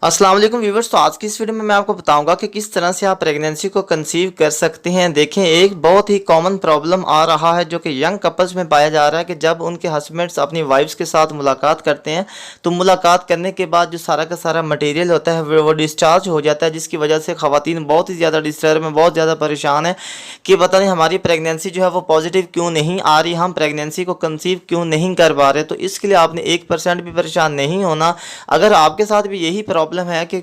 अस्सलाम वालेकुम व्यूवर्स। तो आज की इस वीडियो में मैं आपको बताऊंगा कि किस तरह से आप प्रेगनेंसी को कंसीव कर सकते हैं। देखें, एक बहुत ही कॉमन प्रॉब्लम आ रहा है जो कि यंग कपल्स में पाया जा रहा है कि जब उनके हस्बैंड्स अपनी वाइफ्स के साथ मुलाकात करते हैं तो मुलाकात करने के बाद जो सारा का सारा मटेरियल होता है वो डिस्चार्ज हो जाता है, जिसकी वजह से ख़वातीन बहुत ही ज़्यादा डिस्टर्ब हैं, बहुत ज़्यादा परेशान है कि पता नहीं हमारी प्रेगनेंसी जो है वो पॉजिटिव क्यों नहीं आ रही, हम प्रेगनेंसी को कंसीव क्यों नहीं कर पा रहे। तो इसके लिए आपने 1% भी परेशान नहीं होना। अगर आपके साथ भी यही प्रॉब्लम है कि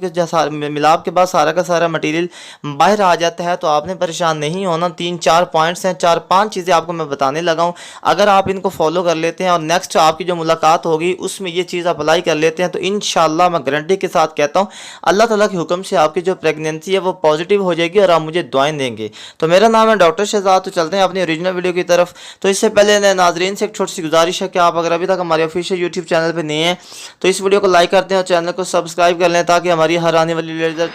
मिलाप के बाद सारा का सारा मटेरियल बाहर आ जाता है तो आपने परेशान नहीं होना। 3-4 पॉइंट्स हैं, 4-5 चीज़ें आपको मैं बताने लगा हूं। अगर आप इनको फॉलो कर लेते हैं और नेक्स्ट आपकी जो मुलाकात होगी उसमें ये चीज़ अप्लाई कर लेते हैं तो इंशाल्लाह मैं गारंटी के साथ कहता हूं अल्लाह ताला के हुक्म से आपकी जो प्रेगनेंसी है वो पॉजिटिव हो जाएगी और आप मुझे दुआएं देंगे। तो मेरा नाम है डॉक्टर शहजाद। तो चलते हैं अपनी ओरिजिनल वीडियो की तरफ। तो इससे पहले नाजरीन से एक छोटी सी गुजारिश है कि आप अगर अभी तक हमारे ऑफिशियल यूट्यूब चैनल पर नहीं है तो इस वीडियो को लाइक करते हैं और चैनल को सब्सक्राइब कर लें ताकि हमारी हर आने वाली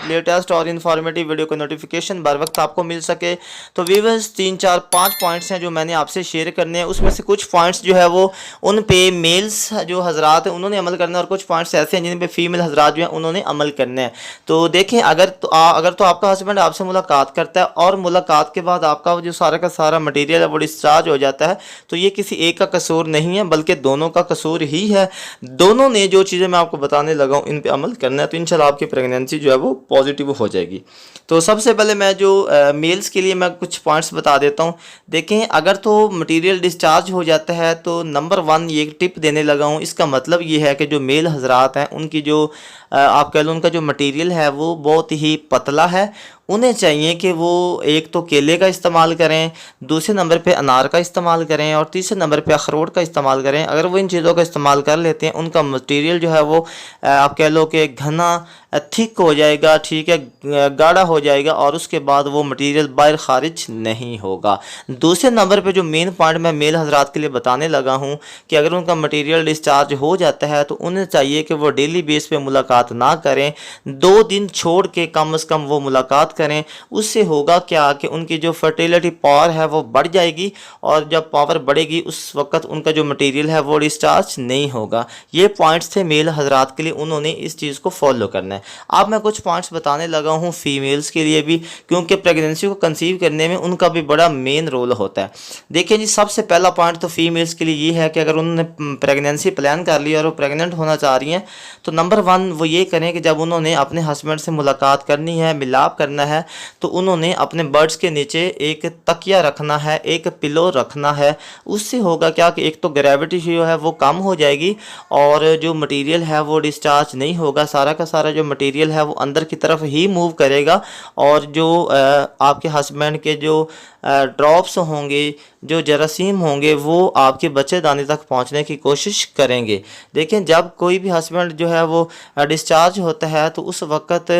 लेटेस्ट और इन्फॉर्मेटिव वीडियो का नोटिफिकेशन बर वक्त आपको मिल सके। तो व्यूअर्स 3-4-5 पॉइंट्स हैं जो मैंने आपसे शेयर करने हैं। उसमें से कुछ पॉइंट्स जो है वो उन पे मेल्स जो हजरात हैं उन्होंने अमल करना है और कुछ पॉइंट्स ऐसे हैं जिन पे फीमेल हजरात जो हैं उन्होंने अमल करने हैं। तो देखें, अगर तो आपका हस्बैंड आपसे मुलाकात करता है और मुलाकात के बाद आपका जो सारा का सारा मटीरियल है वो डिस्चार्ज हो जाता है तो ये किसी एक का कसूर नहीं है बल्कि दोनों का कसूर ही है। दोनों ने जो चीज़ें मैं आपको बताने लगा हूँ इन पे अमल करना है तो इंशाल्लाह आपकी प्रेगनेंसी जो है वो पॉजिटिव हो जाएगी। तो सबसे पहले मैं जो मेल्स के लिए मैं कुछ पॉइंट्स बता देता हूँ। देखें, अगर तो मटेरियल डिस्चार्ज हो जाता है तो नंबर 1 ये टिप देने लगा हूँ। इसका मतलब ये है कि जो मेल हजरात हैं उनकी जो आप कह लो उनका जो मटेरियल है वो बहुत ही पतला है। उन्हें चाहिए कि वो एक तो केले का इस्तेमाल करें, दूसरे नंबर पे अनार का इस्तेमाल करें और तीसरे नंबर पे अखरोट का इस्तेमाल करें। अगर वो इन चीज़ों का इस्तेमाल कर लेते हैं उनका मटेरियल जो है वो आप कह लो कि घना थिक हो जाएगा, ठीक है, गाढ़ा हो जाएगा और उसके बाद वो मटेरियल बाहर खारिज नहीं होगा। दूसरे नंबर पे जो मेन पॉइंट मैं मेल हजरात के लिए बताने लगा हूँ कि अगर उनका मटेरियल डिस्चार्ज हो जाता है तो उन्हें चाहिए कि वो डेली बेस पे मुलाकात ना करें, 2 दिन छोड़ के कम से कम वो मुलाकात करें। उससे होगा क्या कि उनकी जो फर्टिलिटी पावर है वो बढ़ जाएगी और जब पावर बढ़ेगी उस वक्त उनका जो मटेरियल है वो डिस्चार्ज नहीं होगा। ये पॉइंट्स थे मेल हजरात के लिए, उन्होंने इस चीज़ को फॉलो करना है। अब मैं कुछ पॉइंट्स बताने लगा हूँ फीमेल्स के लिए भी, क्योंकि प्रेगनेंसी को कंसीव करने में उनका भी बड़ा मेन रोल होता है। देखिए जी, सबसे पहला पॉइंट तो फीमेल्स के लिए ये है कि अगर उन्होंने प्रेगनेंसी प्लान कर ली और वो प्रेग्नेंट होना चाह रही हैं तो नंबर 1 वो ये करें कि जब उन्होंने अपने हस्बैंड से मुलाकात करनी है, मिलाप करना है, तो उन्होंने अपने बर्ड्स के नीचे एक तकिया रखना है, एक पिलो रखना है। उससे होगा क्या कि एक तो ग्रेविटी जो है वो कम हो जाएगी और जो मटेरियल है वो डिस्चार्ज नहीं होगा। सारा का सारा जो मटेरियल है वो अंदर की तरफ ही मूव करेगा और जो आपके हस्बैंड के जो ड्रॉप्स होंगे, जो जरासीम होंगे, वो आपके बच्चेदानी तक पहुंचने की कोशिश करेंगे। देखें, जब कोई भी हस्बैंड जो है वो डिस्चार्ज होता है तो उस वक़्त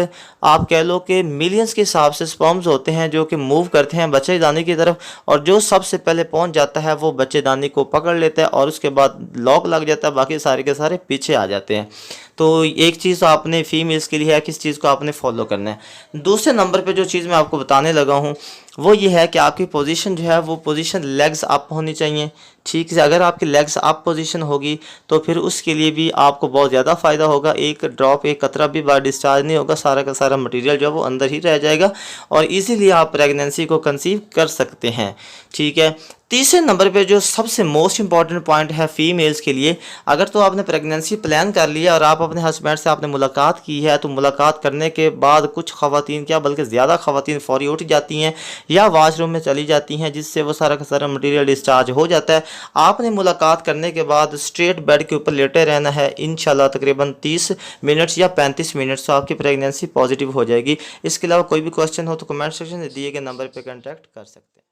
आप कह लो कि मिलियंस के हिसाब से स्पर्म्स होते हैं जो कि मूव करते हैं बच्चेदानी की तरफ और जो सबसे पहले पहुंच जाता है वो बच्चेदानी को पकड़ लेता है और उसके बाद लॉक लग जाता है, बाकी सारे के सारे पीछे आ जाते हैं। तो एक चीज़ आपने फीमेल्स के लिए है, किस चीज़ को आपने फॉलो करना है। दूसरे नंबर पे जो चीज़ मैं आपको बताने लगा हूँ वो ये है कि आपकी पोजीशन जो है वो पोजीशन लेग्स अप होनी चाहिए। ठीक है, अगर आपकी लेग्स अप पोजीशन होगी तो फिर उसके लिए भी आपको बहुत ज़्यादा फ़ायदा होगा। एक ड्रॉप, एक कतरा भी बाहर डिस्चार्ज नहीं होगा, सारा का सारा मटेरियल जो है वो अंदर ही रह जाएगा और इजीली आप प्रेगनेंसी को कंसीव कर सकते हैं। ठीक है, तीसरे नंबर पे जो सबसे मोस्ट इंपॉर्टेंट पॉइंट है फीमेल्स के लिए, अगर तो आपने प्रेगनेंसी प्लान कर लिया और आप अपने हस्बैंड से आपने मुलाकात की है तो मुलाकात करने के बाद कुछ ख़वातीन, क्या बल्कि ज़्यादा ख़वातीन फ़ौरी उठ जाती हैं या वाशरूम में चली जाती हैं, जिससे वो सारा का सारा मटेरियल डिस्चार्ज हो जाता है। आपने मुलाकात करने के बाद स्ट्रेट बेड के ऊपर लेटे रहना है इंशाल्लाह तकरीबन 30 मिनट्स या 35 मिनट्स, तो आपकी प्रेगनेंसी पॉजिटिव हो जाएगी। इसके अलावा कोई भी क्वेश्चन हो तो कमेंट सेक्शन में दिए गए नंबर पर कॉन्टैक्ट कर सकते हैं।